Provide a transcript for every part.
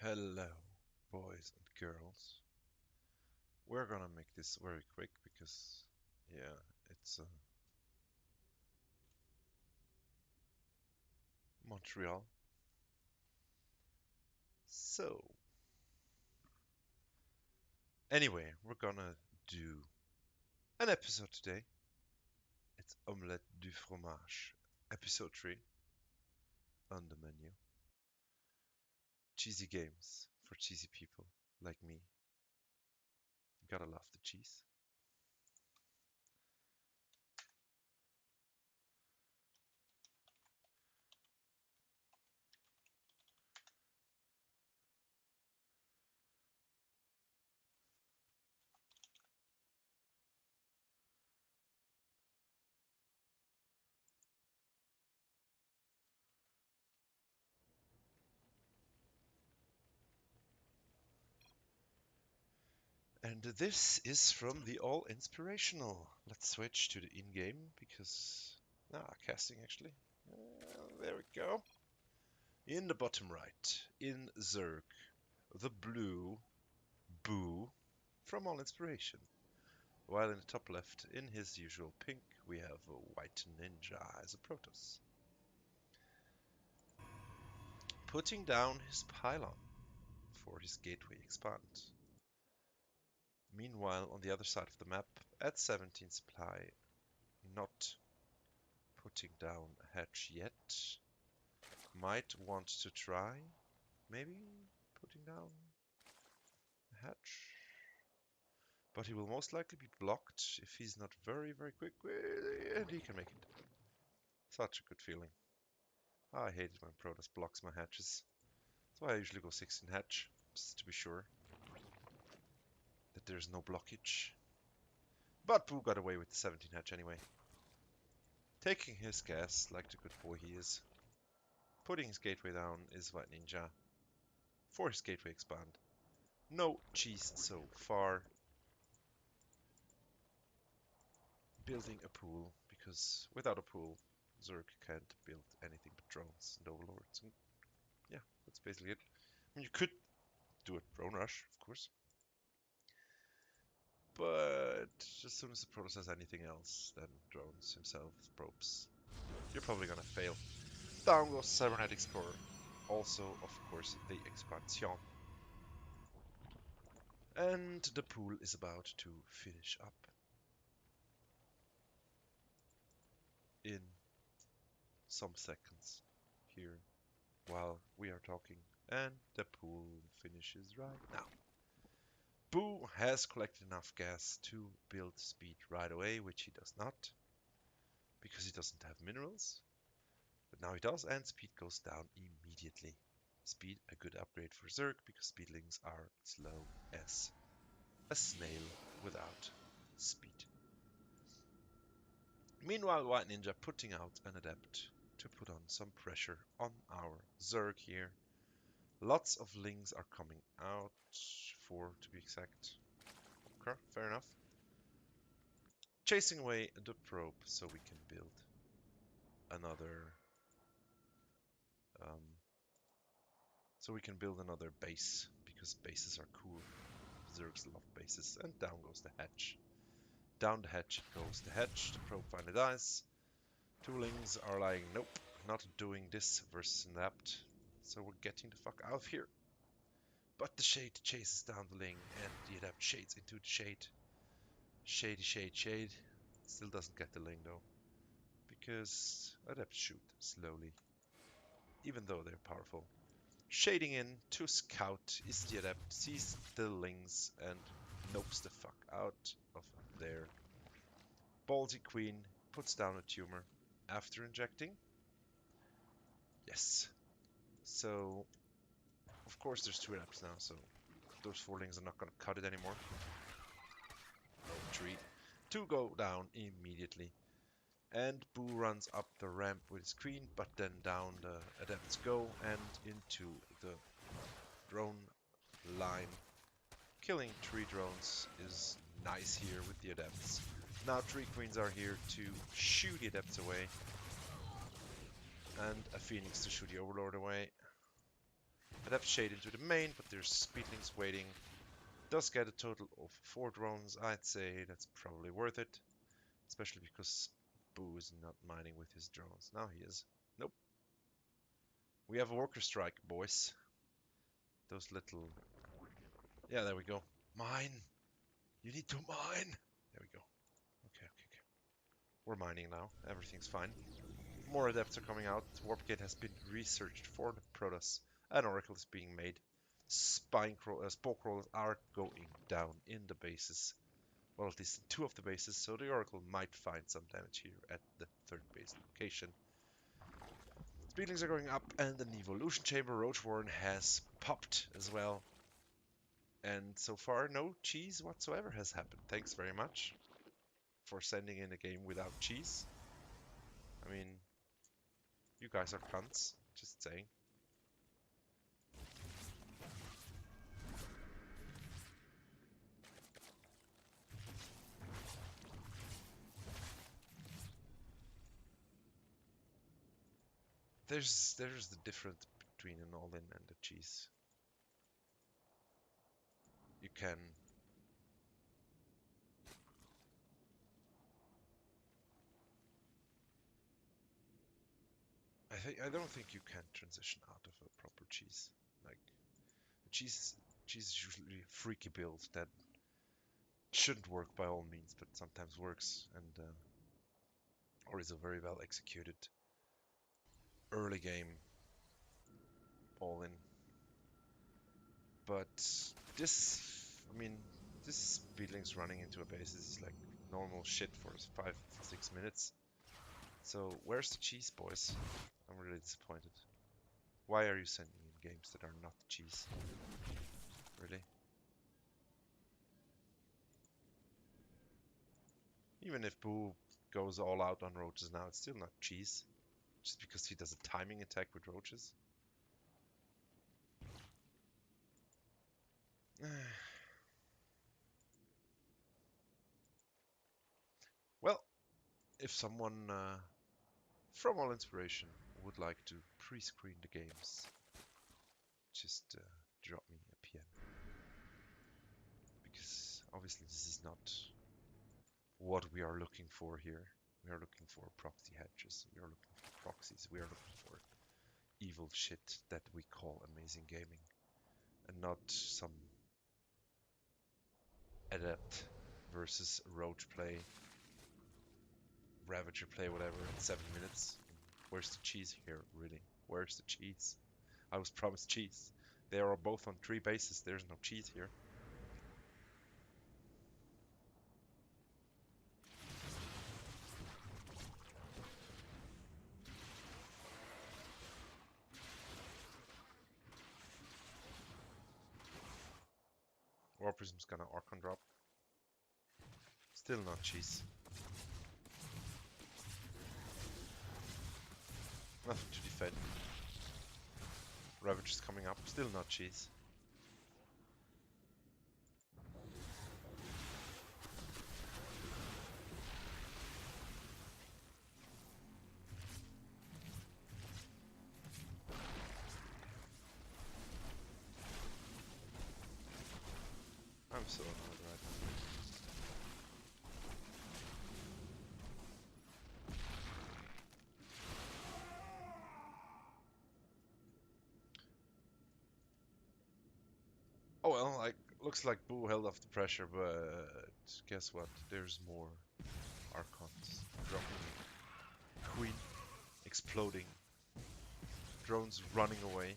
Hello, boys and girls. We're gonna make this very quick because, yeah, it's Montreal. So, anyway, we're gonna do an episode today. It's Omelette du Fromage, episode 3 on the menu. Cheesy games for cheesy people like me. Gotta love the cheese. And this is from the All Inspirational. Let's switch to the in-game because, casting actually. There we go. In the bottom right, in Zerg, the blue Boo from All Inspiration. While in the top left, in his usual pink, we have a white ninja as a Protoss. Putting down his pylon for his gateway expand. Meanwhile, on the other side of the map, at 17 supply, not putting down a hatch yet. Might want to try, maybe, putting down a hatch. But he will most likely be blocked if he's not very, very quick, and he can make it. Such a good feeling. I hate it when Protoss blocks my hatches. That's why I usually go 16 hatch, just to be sure that there's no blockage. But Boo got away with the 17 hatch anyway. Taking his gas like the good boy he is. Putting his gateway down is White Ninja for his gateway expand. No cheese so far. Building a pool, because without a pool, Zerg can't build anything but drones and overlords. And yeah, that's basically it. I mean, you could do a drone rush, of course. But as soon as the Protoss has anything else than drones himself, probes, you're probably gonna fail. Down goes Cybernetic Explorer. Also, of course, the Expansion. And the pool is about to finish up. In some seconds here while we are talking, and the pool finishes right now. Boo has collected enough gas to build speed right away, which he does not, because he doesn't have minerals. But now he does, and speed goes down immediately. Speed, a good upgrade for Zerg, because speedlings are slow as a snail without speed. Meanwhile, White Ninja putting out an adept to put on some pressure on our Zerg here. Lots of lings are coming out, 4 to be exact. Okay, fair enough. Chasing away the probe so we can build another base, because bases are cool. Zergs love bases. And down goes the hatch. Down the hatch it goes. The hatch, the probe finally dies. Two lings are lying, nope, not doing this versus an adept. So we're getting the fuck out of here. But the shade chases down the ling, and the adept shades into the shade. Shady shade shade. Still doesn't get the ling though, because adepts shoot slowly, even though they're powerful. Shading in to scout is the adept, sees the lings and nopes the fuck out of there. Ballsy Queen puts down a tumor after injecting. Yes. So, of course there's 2 adepts now, so those 4 lings are not going to cut it anymore. No tree. 2 go down immediately. And Boo runs up the ramp with his queen, but then down the adepts go and into the drone line. Killing 3 drones is nice here with the adepts. Now 3 queens are here to shoo the adepts away. And a phoenix to shoot the overlord away. Adept Shade into the main, but there's Speedlings waiting. Does get a total of 4 drones. I'd say that's probably worth it. Especially because Boo is not mining with his drones. Now he is. Nope. We have a worker strike, boys. Those little... Yeah, there we go. Mine! You need to mine! There we go. Okay. We're mining now. Everything's fine. More adepts are coming out. Warp Gate has been researched for the Protoss. An oracle is being made. Spore crawlers are going down in the bases. Well, at least in 2 of the bases, so the oracle might find some damage here at the 3rd base location. Speedlings are going up, and an evolution chamber Roach Warren has popped as well. And so far, no cheese whatsoever has happened. Thanks very much for sending in a game without cheese. I mean, you guys are cunts, just saying. There's the difference between an all-in and a cheese. You can I don't think you can transition out of a proper cheese. Like cheese is usually a freaky build that shouldn't work by all means, but sometimes works, and or is a very well executed early game all in. But this, I mean, this Speedlings running into a base is like normal shit for 5-6 minutes. So where's the cheese, boys? I'm really disappointed. Why are you sending in games that are not cheese? Really? Even if Boo goes all out on roaches now, it's still not cheese. Just because he does a timing attack with roaches. Well, if someone from All Inspiration would like to pre-screen the games, just drop me a PM. Because obviously this is not what we are looking for here. We are looking for proxy hatches. We are looking for proxies. We are looking for evil shit that we call amazing gaming. And not some adept versus roach play, ravager play, whatever, in 7 minutes. Where's the cheese here, really? Where's the cheese? I was promised cheese. They are both on 3 bases. There's no cheese here. War Prism's gonna Archon drop. Still not cheese. Nothing to defend. Ravager's coming up. Still not cheese. I'm so annoyed right now. Oh well, like looks like Boo held off the pressure, but guess what? There's more Archons dropping, Queen exploding, drones running away,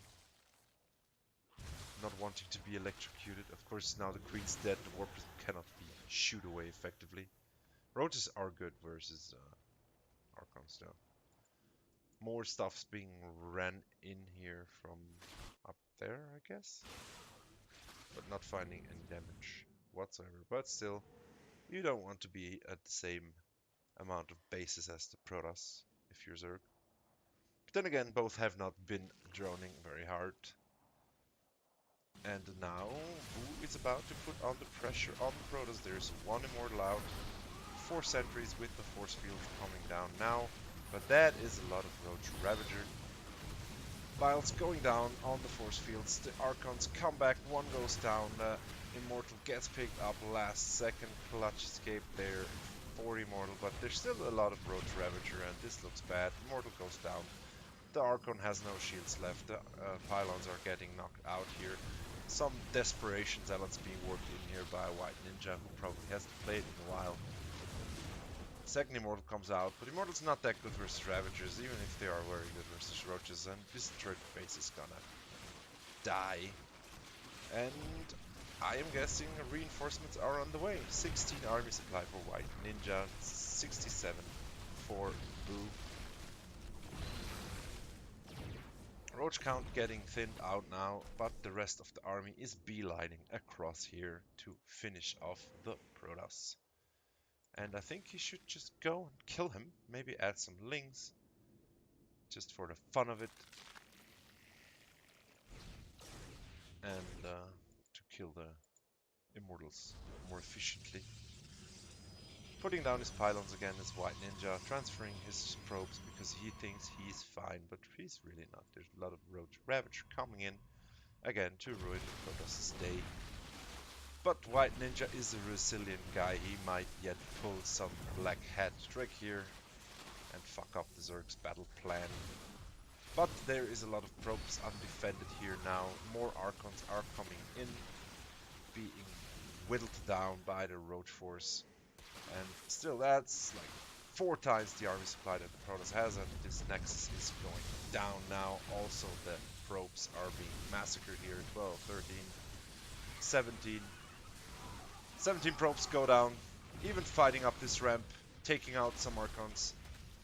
not wanting to be electrocuted. Of course, now the Queen's dead, the Warp cannot be shoot away effectively. Roaches are good versus Archons though. More stuff's being ran in here from up there, I guess. But not finding any damage whatsoever. But still, you don't want to be at the same amount of bases as the Protoss if you're Zerg. But then again, both have not been droning very hard. And now, Boo is about to put on the pressure on the Protoss. There's 1 Immortal out, 4 sentries with the force field coming down now. But that is a lot of Roach Ravager. Vials going down on the force fields. The Archons come back. One goes down. Immortal gets picked up last second. Clutch escape there for Immortal, but there's still a lot of Roach Ravager, and this looks bad. Immortal goes down. The Archon has no shields left. The pylons are getting knocked out here. Some desperation zealots being worked in here by a White Ninja, who probably hasn't played in a while. Second Immortal comes out, but Immortal's not that good versus Ravagers, even if they are very good versus Roaches, and this third base is gonna die. And I am guessing reinforcements are on the way. 16 army supply for White Ninja, 67 for Blue. Roach count getting thinned out now, but the rest of the army is beelining across here to finish off the Protoss. And I think he should just go and kill him. Maybe add some lings. Just for the fun of it. And to kill the Immortals more efficiently. Putting down his pylons again as White Ninja. Transferring his probes because he thinks he's fine. But he's really not. There's a lot of Roach Ravager coming in. Again to ruin the Protoss' day. But White Ninja is a resilient guy. He might yet pull some Black Hat trick here and fuck up the Zerg's battle plan. But there is a lot of probes undefended here now. More Archons are coming in, being whittled down by the Roach Force. And still, that's like 4 times the army supply that the Protoss has, and this Nexus is going down now. Also, the probes are being massacred here. 12, 13, 17. 17 probes go down, even fighting up this ramp, taking out some Archons.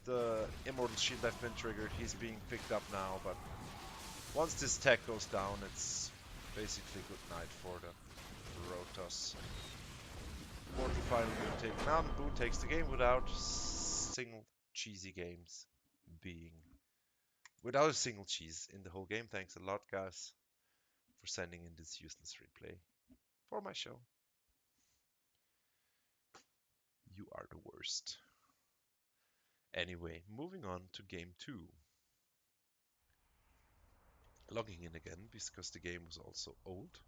The Immortal Shield have been triggered, he's being picked up now, but once this tech goes down, it's basically good night for the Protoss. Immortal finally being taken out, and Boone takes the game without single cheesy games being... Without a single cheese in the whole game. Thanks a lot, guys, for sending in this useless replay for my show. You are the worst. Anyway, moving on to game 2. Logging in again because the game was also old.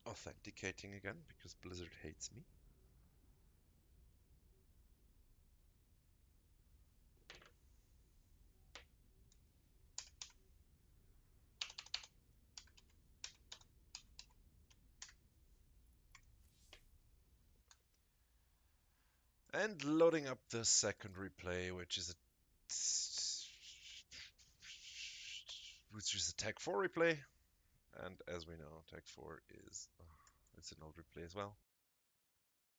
Authenticating again because Blizzard hates me. And loading up the second replay, which is a Tech 4 replay. And as we know, Tech 4 is it's an old replay as well.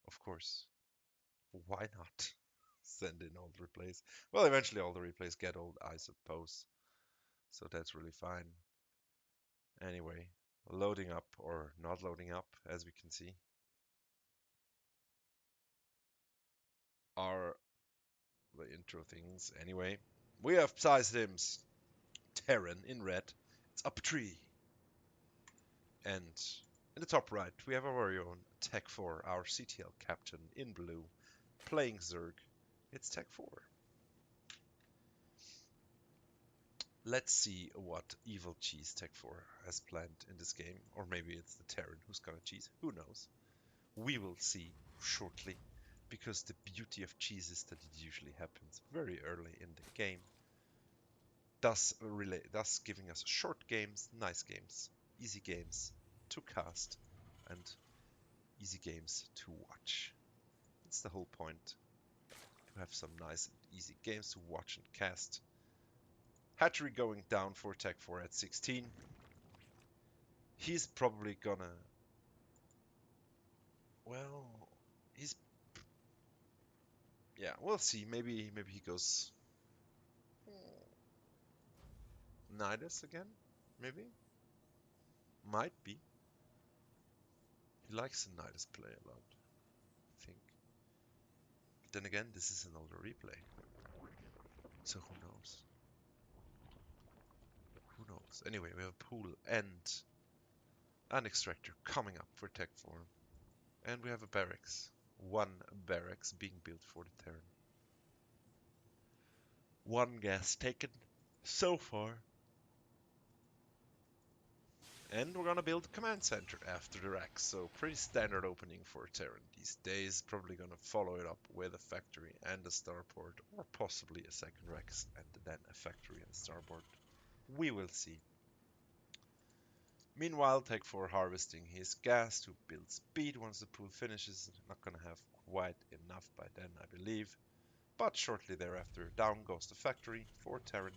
Of course. Why not send in old replays? Well, eventually all the replays get old, I suppose. So that's really fine. Anyway, loading up or not loading up, as we can see, are the intro things. Anyway, we have size Sims. Terran in red. It's up a tree. And in the top right, we have our very own Tech 4, our CTL captain in blue, playing Zerg. It's Tech 4. Let's see what evil cheese Tech 4 has planned in this game. Or maybe it's the Terran who's gonna cheese. Who knows? We will see shortly. Because the beauty of cheese is that it usually happens very early in the game. Thus giving us short games, nice games, easy games to cast, and easy games to watch. It's the whole point, to have some nice and easy games to watch and cast. Hatchery going down for Tech 4 at 16. He's probably gonna... Well, he's... Yeah, we'll see. Maybe he goes... Nidus again? Maybe? Might be. He likes the Nidus play a lot, I think. But then again, this is an older replay. So who knows? Who knows? Anyway, we have a pool and an extractor coming up for Tech 4. And we have a barracks. One barracks being built for the Terran. One gas taken so far. And we're gonna build a command center after the Rex, so pretty standard opening for Terran these days. Probably gonna follow it up with a factory and a starport, or possibly a second Rex and then a factory and starport. We will see. Meanwhile, Tech 4 harvesting his gas to build speed once the pool finishes. Not gonna have quite enough by then, I believe. But shortly thereafter, down goes the factory for Terran.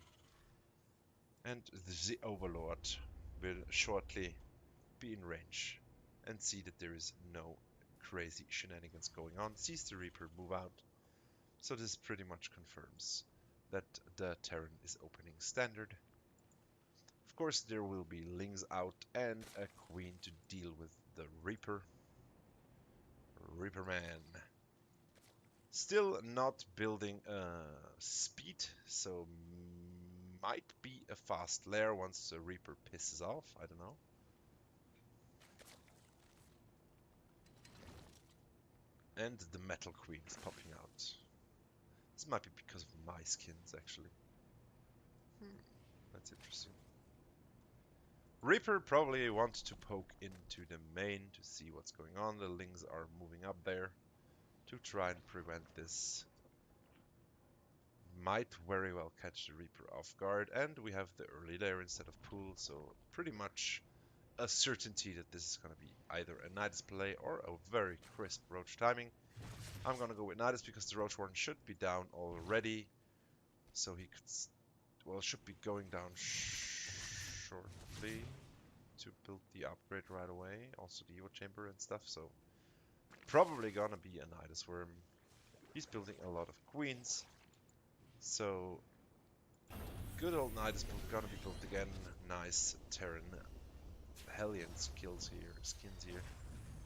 And the Overlord will shortly be in range and see that there is no crazy shenanigans going on. Sees the Reaper move out. So this pretty much confirms that the Terran is opening standard. Of course, there will be Lings out and a Queen to deal with the Reaper. Reaper Man. Still not building speed, so might be a fast lair once the Reaper pisses off. I don't know. And the Metal Queen is popping out. This might be because of my skins, actually. That's interesting. Reaper probably wants to poke into the main to see what's going on. The Lings are moving up there to try and prevent this. Might very well catch the Reaper off guard, and we have the early lair instead of pool, so pretty much a certainty that this is going to be either a Nidus play or a very crisp Roach timing. I'm going to go with Nidus because the Roach Warren should be down already, so he could, well, should be going down shortly to build the upgrade right away, also the Evo Chamber and stuff, so probably going to be a Nidus Worm. He's building a lot of Queens, so good old Nidus build gonna be built again. Nice Terran Hellion skins here.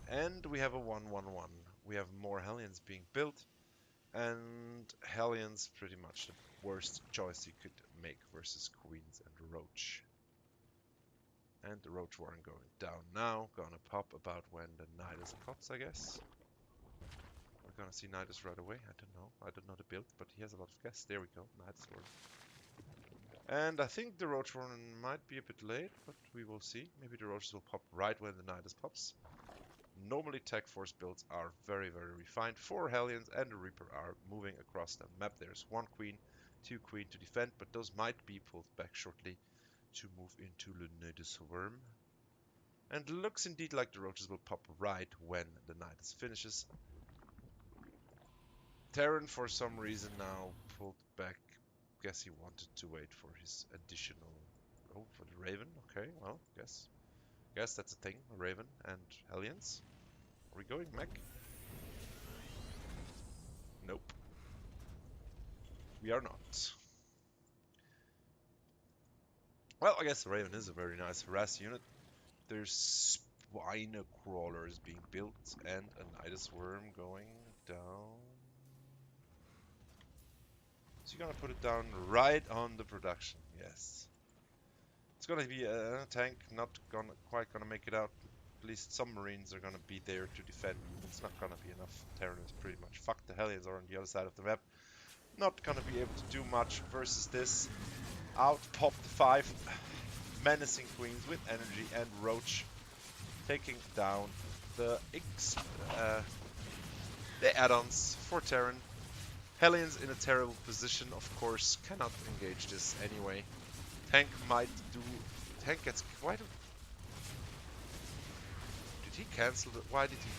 And we have a 1-1-1. We have more Hellions being built, and Hellions pretty much the worst choice you could make versus Queens and Roach. And the Roach Warren going down now. Gonna pop about when the Nidus pops, I guess. We're gonna see Nidus right away. I don't know. I don't know the build, but he has a lot of gas. There we go. Nidus Warren. And I think the Roach Warren might be a bit late, but we will see. Maybe the Roaches will pop right when the Nidus pops. Normally Tech Force builds are very, very refined. 4 Hellions and a Reaper are moving across the map. There's 1 Queen, 2 Queen to defend, but those might be pulled back shortly to move into the Nidus Worm. And looks indeed like the Roaches will pop right when the Nidus finishes. Terran for some reason now pulled back. Guess he wanted to wait for his additional... Oh, for the Raven? Okay, well, guess that's a thing. A Raven and Hellions. Are we going mech? Nope. We are not. Well, I guess the Raven is a very nice harass unit. There's Spine Crawlers being built and a Nidus Worm going down. So you're gonna put it down right on the production, yes. It's gonna be a tank, not quite gonna make it out. At least some Marines are gonna be there to defend. It's not gonna be enough. Terran is pretty much fucked. The Hellions are on the other side of the map. Not gonna be able to do much versus this. Out pop the 5 menacing Queens with energy and Roach taking down the add-ons for Terran. Hellions in a terrible position, of course, cannot engage this anyway. Tank might do... Tank gets quite a... Did he cancel the... Why did he...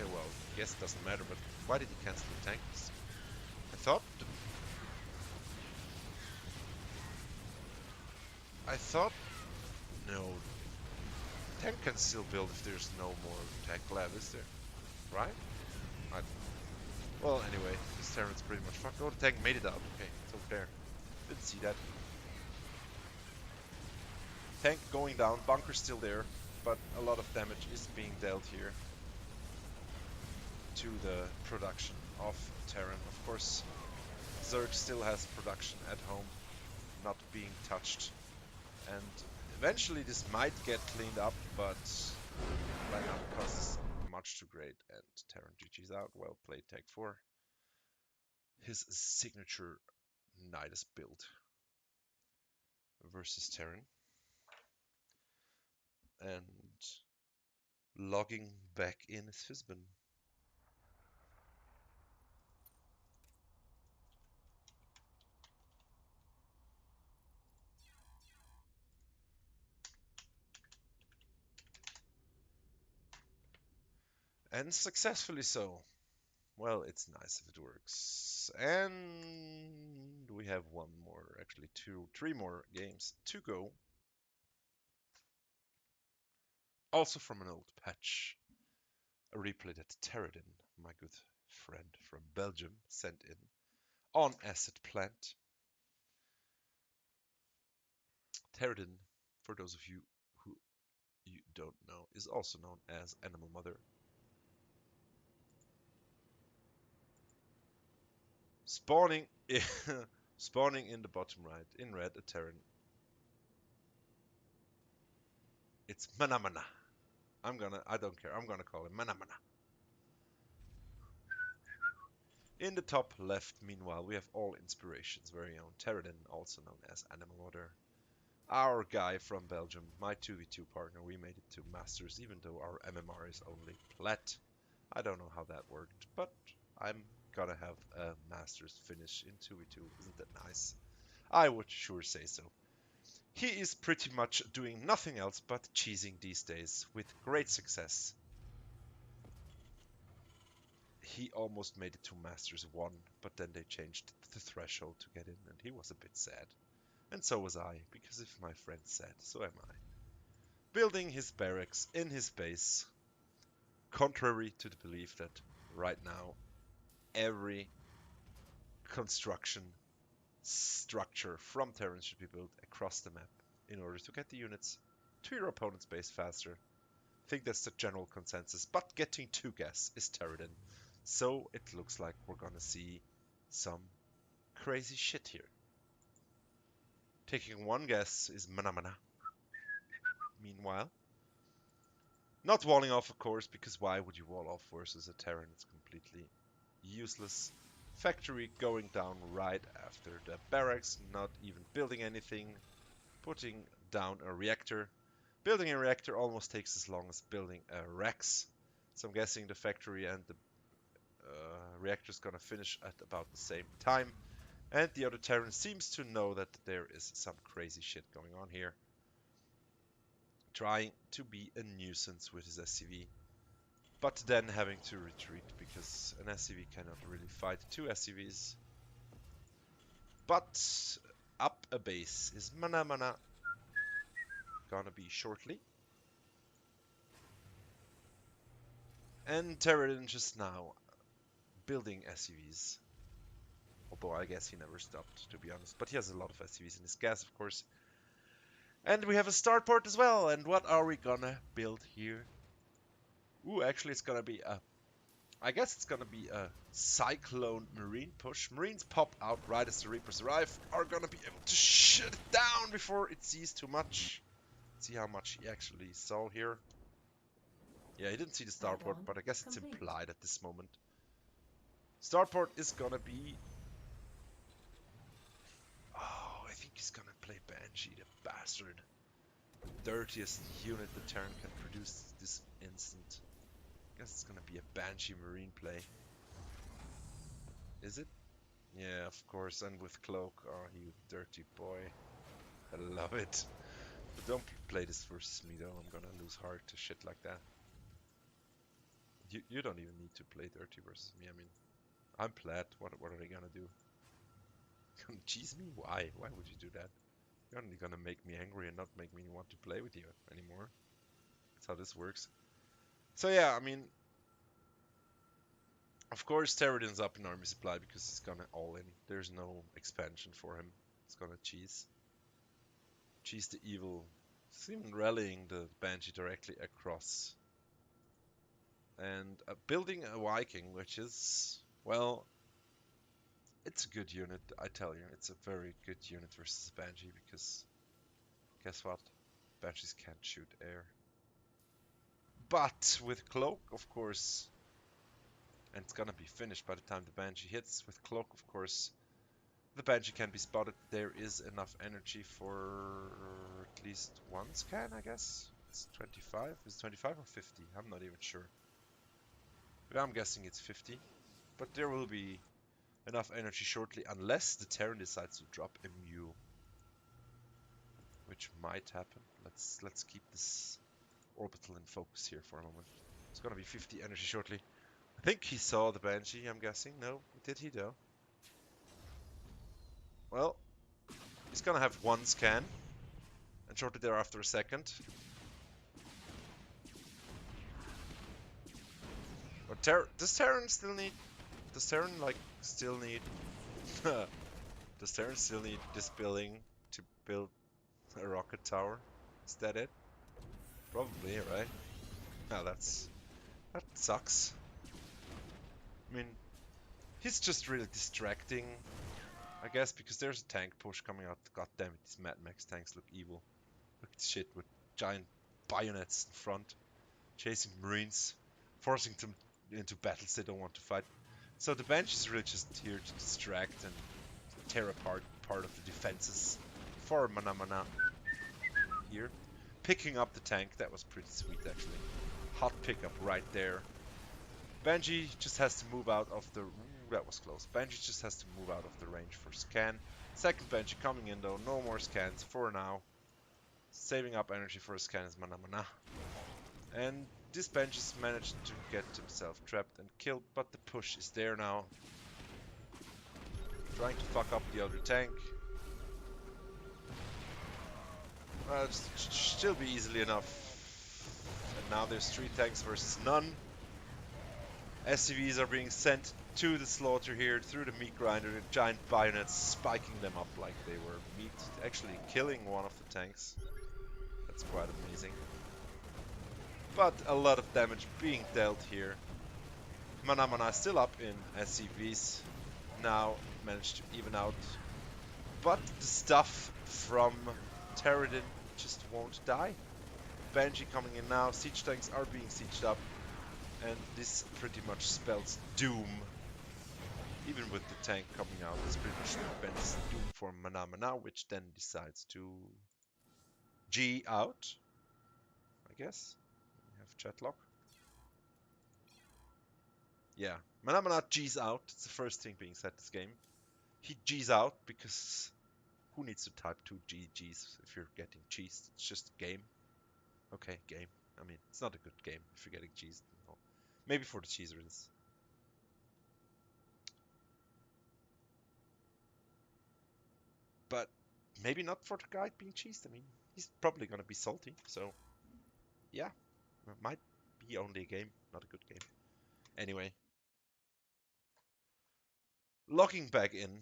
Okay, well, I guess it doesn't matter, but why did he cancel the tank? I thought... No. Tank can still build if there's no more tank lab, is there? Right? Well, anyway, this Terran's pretty much fucked. Oh, the tank made it out. Okay, it's over there. Didn't see that. Tank going down. Bunker's still there, but a lot of damage is being dealt here to the production of Terran. Of course, Zerg still has production at home, not being touched. And eventually this might get cleaned up, but right now because it's much too great and Terran GG's out. Well played, Tech 4. His signature Nidus build versus Terran. And logging back in is Fizbin. And successfully so. Well, it's nice if it works. And we have one more, actually three more games to go. Also from an old patch. A replay that Teradin, my good friend from Belgium, sent in on Acid Plant. Teradin, for those of you who you don't know, is also known as Animal Mother. Spawning spawning in the bottom right, in red, a Terran. It's Mana Mana. I don't care, I'm gonna call him Mana Mana. In the top left, meanwhile, we have all inspirations, very own Teradin, also known as Animal Mother. Our guy from Belgium, my 2v2 partner, we made it to Masters, even though our MMR is only Plat. I don't know how that worked, but I'm gonna have a Masters finish in 2v2. Isn't that nice? I would sure say so. He is pretty much doing nothing else but cheesing these days with great success. He almost made it to Masters 1, but then they changed the threshold to get in, and he was a bit sad. And so was I, because if my friend's sad, so am I. Building his barracks in his base, contrary to the belief that right now every construction structure from Terran should be built across the map in order to get the units to your opponent's base faster. I think that's the general consensus, but getting to guess is Teradin. So it looks like we're gonna see some crazy shit here. Taking one guess is Mana Mana. Meanwhile, not walling off, of course, because why would you wall off versus a Terran? It's completely useless. Factory going down right after the barracks, not even building anything. Putting down a reactor. Building a reactor almost takes as long as building a Rex. So I'm guessing the factory and the reactor is gonna finish at about the same time. And the other Terran seems to know that there is some crazy shit going on here. Trying to be a nuisance with his SCV. But then having to retreat because an SCV cannot really fight two SCVs. But up a base is Mana Mana. Gonna be shortly. And Teradin just now building SCVs. Although I guess he never stopped, to be honest. But he has a lot of SCVs in his gas, of course. And we have a starport as well. And what are we gonna build here? Ooh, actually it's gonna be a... I guess it's gonna be a Cyclone Marine push. Marines pop out right as the Reapers arrive. Are gonna be able to shut it down before it sees too much. See how much he actually saw here. Yeah, he didn't see the starport, but I guess it's implied at this moment. Starport is gonna be... Oh, I think he's gonna play Banshee, the bastard. The dirtiest unit the Terran can produce this instant. I guess it's gonna be a Banshee Marine play. Is it? Yeah, of course, and with Cloak. Oh, you dirty boy. I love it. But don't play this versus me though, I'm gonna lose heart to shit like that. You don't even need to play dirty versus me, I mean, I'm Plat, what are they gonna do? Gonna cheese me? Why? Why would you do that? You're only gonna make me angry and not make me want to play with you anymore. That's how this works. So yeah, I mean, of course Teradin's up in army supply because he's gonna all in. There's no expansion for him. It's gonna cheese. Cheese the evil. He's even rallying the Banshee directly across. And building a Viking, which is, well, it's a good unit, I tell you. It's a very good unit versus Banshee because guess what? Banshees can't shoot air. But with Cloak, of course, and it's gonna be finished by the time the Banshee hits, with Cloak, of course, The Banshee can be spotted. There is enough energy for at least one scan, I guess. It's 25. Is it 25 or 50? I'm not even sure. But I'm guessing it's 50. But there will be enough energy shortly, unless the Terran decides to drop a mule, which might happen. Let's keep this orbital in focus here for a moment. It's gonna be 50 energy shortly. I think he saw the Banshee, I'm guessing. No, did he though? Well, he's gonna have one scan, and shortly thereafter a second. But does Terran still need? Does Terran like still need? Does Terran still need this building to build a rocket tower? Is that it? Probably, right? Now that sucks. I mean, he's just really distracting, I guess, because there's a tank push coming out. God damn it, these Mad Max tanks look evil. Look at this shit with giant bayonets in front, chasing Marines, forcing them into battles they don't want to fight. So the bench is really just here to distract and tear apart part of the defenses for Mana here. Picking up the tank, that was pretty sweet actually. Hot pickup right there. Benji just has to move out of the... Ooh, that was close. Benji just has to move out of the range for scan. Second Benji coming in though, no more scans for now. Saving up energy for a scan is Mana. And this Benji has managed to get himself trapped and killed, but the push is there now. Trying to fuck up the other tank. It should still be easily enough. And now there's 3 tanks versus none. SCVs are being sent to the slaughter here through the meat grinder, the giant bayonets spiking them up like they were meat, actually killing one of the tanks. That's quite amazing. But a lot of damage being dealt here. Mana is still up in SCVs. Now managed to even out. But the stuff from Terradin just won't die. Banshee coming in now. Siege tanks are being sieged up. And this pretty much spells doom. Even with the tank coming out, this pretty much spells doom for Mana, which then decides to G out, I guess. We have chat lock. Yeah, Mana G's out. It's the first thing being said this game. He G's out because who needs to type 2 G's if you're getting cheesed? It's just a game. Okay, game. I mean, it's not a good game if you're getting cheesed. No. Maybe for the cheesers. But maybe not for the guy being cheesed. I mean, he's probably going to be salty. So, yeah. It might be only a game, not a good game. Anyway. Logging back in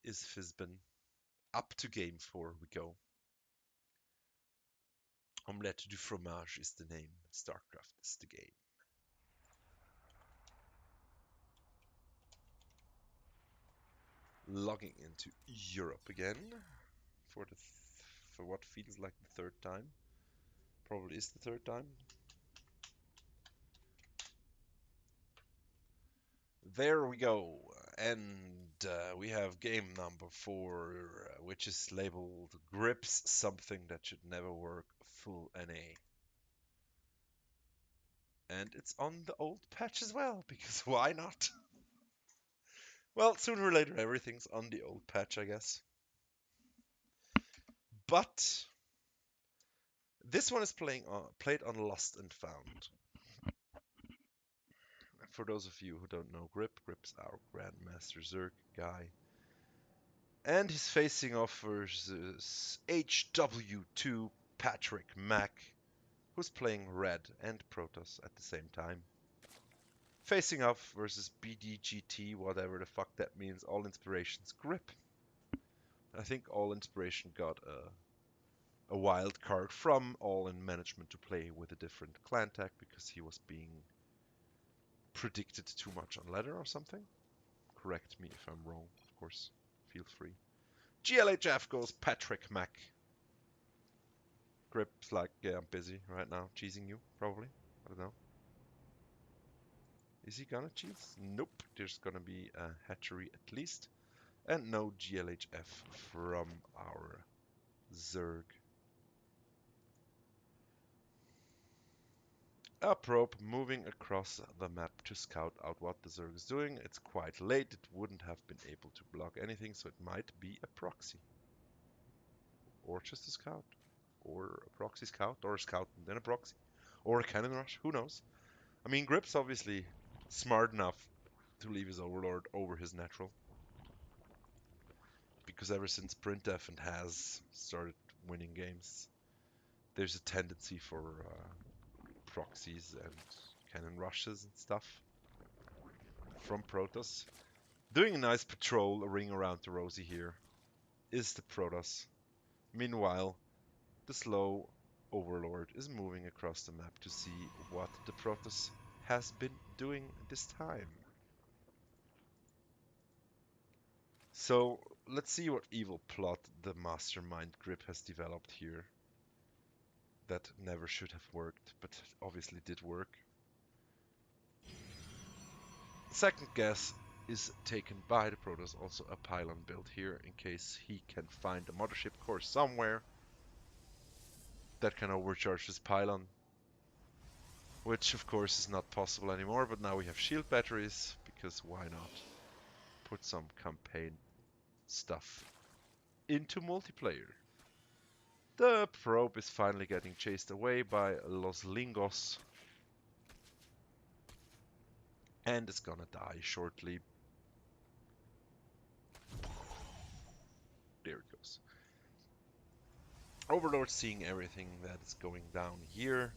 is Fizbin. Up to game 4 we go. Omlette du Fromage is the name. StarCraft is the game. Logging into Europe again for for what feels like the 3rd time. Probably is the 3rd time. There we go, and we have game number 4, which is labeled Grips, something that should never work, full NA. And it's on the old patch as well, because why not? Well, sooner or later everything's on the old patch, I guess. But this one is played on Lost and Found. For those of you who don't know Grip's our Grandmaster Zerg guy. And he's facing off versus HW2 Patrick Mack, who's playing Red and Protoss at the same time. Facing off versus BDGT, whatever the fuck that means, All Inspirations Grip. I think All Inspiration got a wild card from All in Management to play with a different clan tag because he was being predicted too much on ladder or something. Correct me if I'm wrong, of course. Feel free. GLHF goes Patrick Mack. Grip's like, yeah, I'm busy right now, cheesing you, probably. I don't know. Is he gonna cheese? Nope. There's gonna be a hatchery at least. And no GLHF from our Zerg. A probe moving across the map to scout out what the Zerg is doing. It's quite late. It wouldn't have been able to block anything, so it might be a proxy. Or just a scout. Or a proxy scout. Or a scout and then a proxy. Or a cannon rush. Who knows? I mean, Grip's obviously smart enough to leave his Overlord over his natural. Because ever since Printf and Has started winning games, there's a tendency for proxies and cannon rushes and stuff from Protoss. Doing a nice patrol, a ring around the Rosie here, is the Protoss. Meanwhile, the slow Overlord is moving across the map to see what the Protoss has been doing this time. So let's see what evil plot the mastermind Grip has developed here. That never should have worked, but obviously did work. Second guess is taken by the Protoss, also a pylon build here in case he can find a mothership core somewhere that can overcharge this pylon. Which of course is not possible anymore, but now we have shield batteries, because why not put some campaign stuff into multiplayer. The probe is finally getting chased away by Los Lingos and is gonna die shortly. There it goes. Overlord seeing everything that is going down here,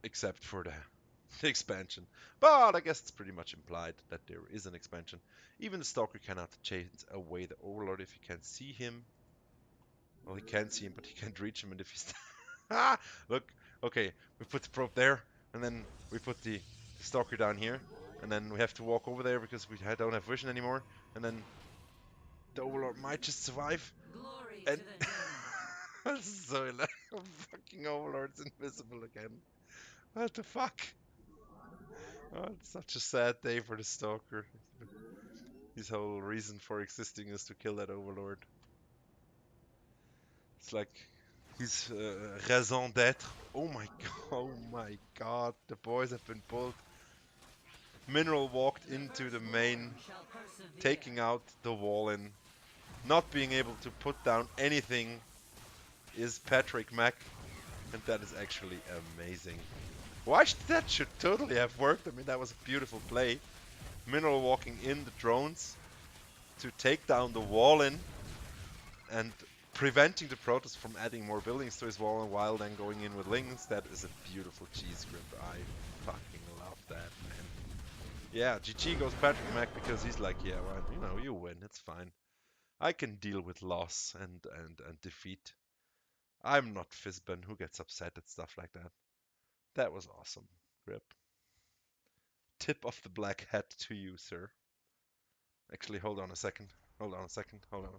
except for the expansion. But I guess it's pretty much implied that there is an expansion. Even the Stalker cannot chase away the Overlord if he can't see him. Well, he can see him, but he can't reach him. And if he's... Look, okay, we put the probe there, and then we put the Stalker down here, and then we have to walk over there because we don't have vision anymore, and then the Overlord might just survive. Glory And to the so fucking Overlord's invisible again. What the fuck? Oh, it's such a sad day for the Stalker. His whole reason for existing is to kill that Overlord. It's like his raison d'être. Oh my god, the boys have been pulled. Mineral walked into the main, shall persevere. taking out the wall in. Not being able to put down anything is Patrick Mack, and that is actually amazing. That should totally have worked. I mean, that was a beautiful play. Mineral walking in the drones to take down the wall in and preventing the Protoss from adding more buildings to his wall and while then going in with Lings. That is a beautiful cheese grip. I fucking love that, man. Yeah, GG goes Patrick Mack because he's like, yeah, well, you know, you win. It's fine. I can deal with loss and defeat. I'm not Fizban who gets upset at stuff like that. That was awesome, Grip. Tip of the black hat to you, sir. Actually, hold on a second. Hold on a second. Hold on.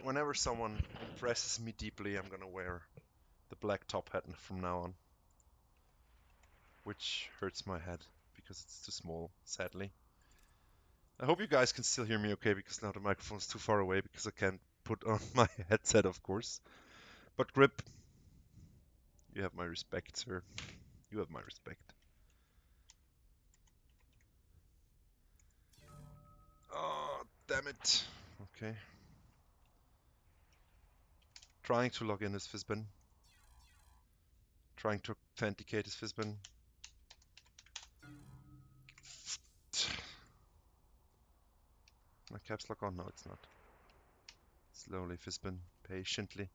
Whenever someone impresses me deeply, I'm gonna wear the black top hat from now on. Which hurts my head because it's too small, sadly. I hope you guys can still hear me okay because now the microphone's too far away because I can't put on my headset, of course. But Grip, you have my respect, sir. You have my respect. Oh, damn it. Okay. Trying to log in as Fizban. Trying to authenticate as Fizban. My caps lock on? No, it's not. Slowly, Fizban. Patiently.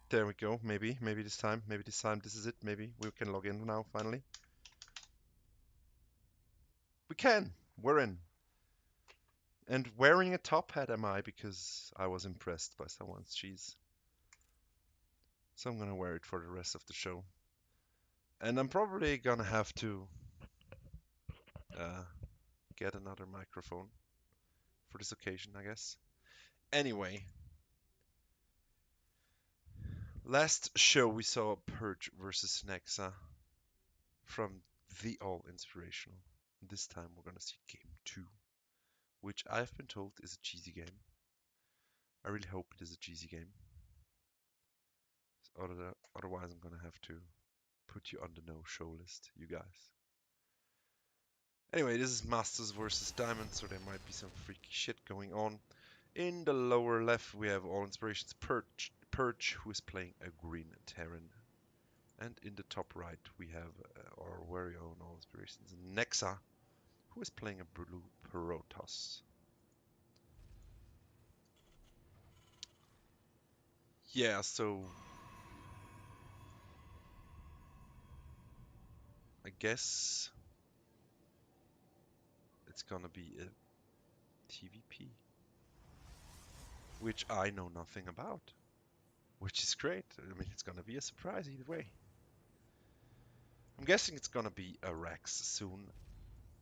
There we go. Maybe this time. Maybe this time this is it. Maybe we can log in now, finally. We can. We're in. And wearing a top hat am I because I was impressed by someone's cheese. So I'm gonna wear it for the rest of the show. And I'm probably gonna have to uh, get another microphone for this occasion, I guess. Anyway, last show we saw Purge versus Nexa from the All Inspirational. This time we're gonna see Game 2, which I've been told is a cheesy game. I really hope it is a cheesy game. Otherwise, I'm gonna have to put you on the no show list, you guys. Anyway, this is Masters versus Diamonds, so there might be some freaky shit going on. In the lower left, we have All Inspirations Purge, who is playing a green Terran. And in the top right, we have our very own All Inspirations Nexa, who is playing a blue Protoss. Yeah, so I guess it's gonna be a TVP, which I know nothing about, which is great. I mean, it's gonna be a surprise either way. I'm guessing it's gonna be a Rex soon.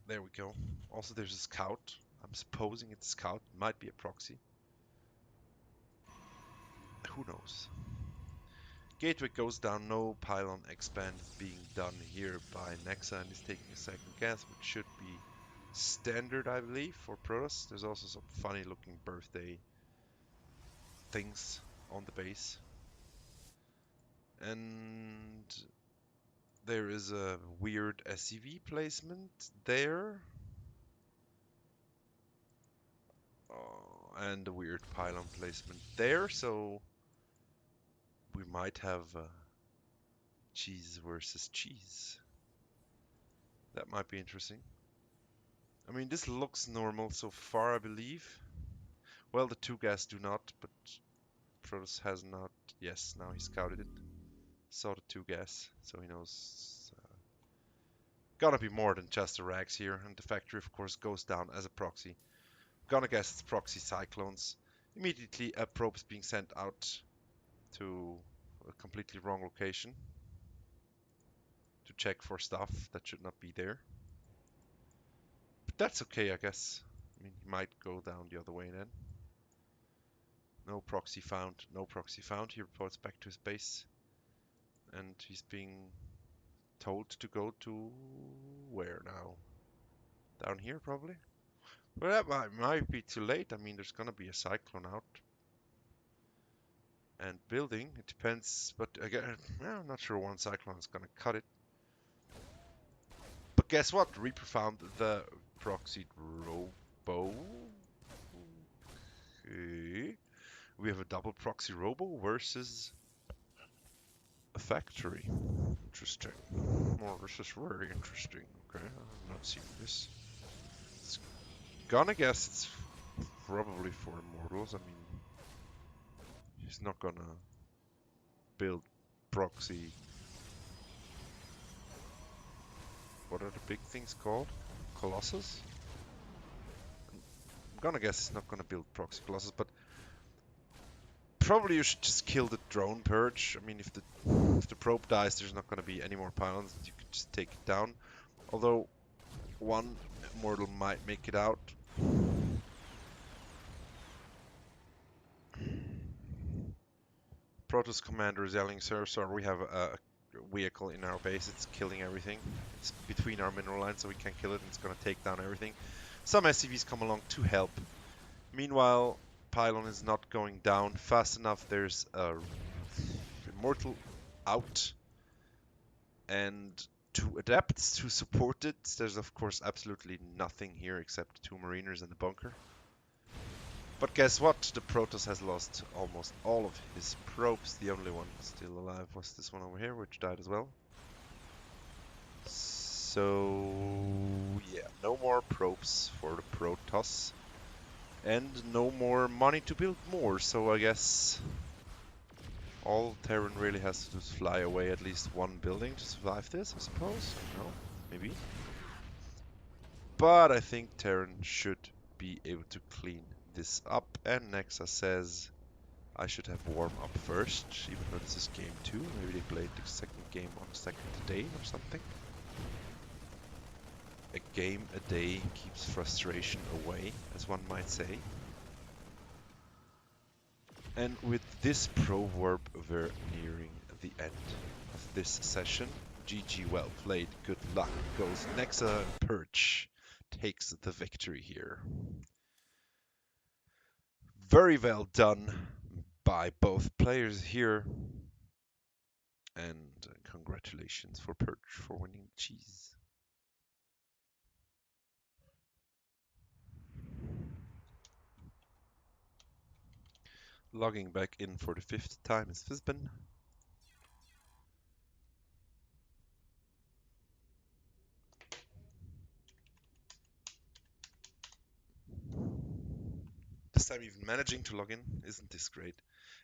There we go. Also, there's a scout. I'm supposing it's a scout. Might be a proxy. Who knows? Gateway goes down. No pylon expand being done here by Nexa, and he's taking a second guess, which should be standard, I believe, for Protoss. There's also some funny looking birthday things on the base. And there is a weird SCV placement there. And a weird pylon placement there, so we might have cheese versus cheese. That might be interesting. I mean, this looks normal so far, I believe. Well, the two gas do not, but Protoss has not. Yes, now he scouted it. Saw the two gas, so he knows. Gotta be more than just a rags here, and the factory, of course, goes down as a proxy. Gonna guess it's proxy cyclones. Immediately, a probe is being sent out to a completely wrong location to check for stuff that should not be there. But that's okay, I guess. I mean, he might go down the other way then. No proxy found. No proxy found. He reports back to his base. And he's being told to go to where now? Down here, probably? Well, that might be too late. I mean, there's gonna be a cyclone out. And building, it depends. But again, I'm not sure one cyclone is gonna cut it. But guess what? Reaper found the proxied robo. Okay. We have a double proxy robo versus a factory. Interesting. Well, this is very interesting. Okay, I'm not seeing this. It's gonna guess it's probably for immortals. I mean, he's not gonna build proxy. What are the big things called? Colossus? I'm gonna guess he's not gonna build proxy Colossus, but probably you should just kill the drone purge. I mean, if the probe dies, there's not gonna be any more pylons. You can just take it down. Although one immortal might make it out. Protoss commander is yelling, "Sir, we have a vehicle in our base. It's killing everything. It's between our mineral lines, so we can't kill it, and it's gonna take down everything." Some SCVs come along to help. Meanwhile, pylon is not going down fast enough. There's a immortal out, and to adapt, to support it, there's of course absolutely nothing here except two mariners and a bunker. But guess what? The Protoss has lost almost all of his probes. The only one still alive was this one over here, which died as well. So yeah, no more probes for the Protoss. And no more money to build more, so I guess all Terran really has to fly away at least one building to survive this, I suppose? I don't know, maybe. But I think Terran should be able to clean this up, and Nexa says, I should have warm up first, even though this is game 2. Maybe they played the second game on the second day or something. A game a day keeps frustration away, as one might say. And with this proverb, we're nearing the end of this session. GG, well played, good luck. Goes Nexa and Perch takes the victory here. Very well done by both players here. And congratulations for Perch for winning cheese. Logging back in for the 5th time is Fizbin. This time even managing to log in. Isn't this great?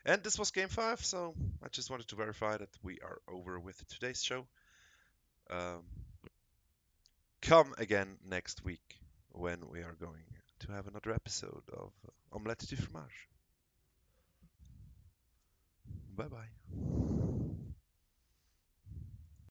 And this was game 5, so I just wanted to verify that we are over with today's show. Come again next week when we are going to have another episode of Omlette du Fromage. Bye bye.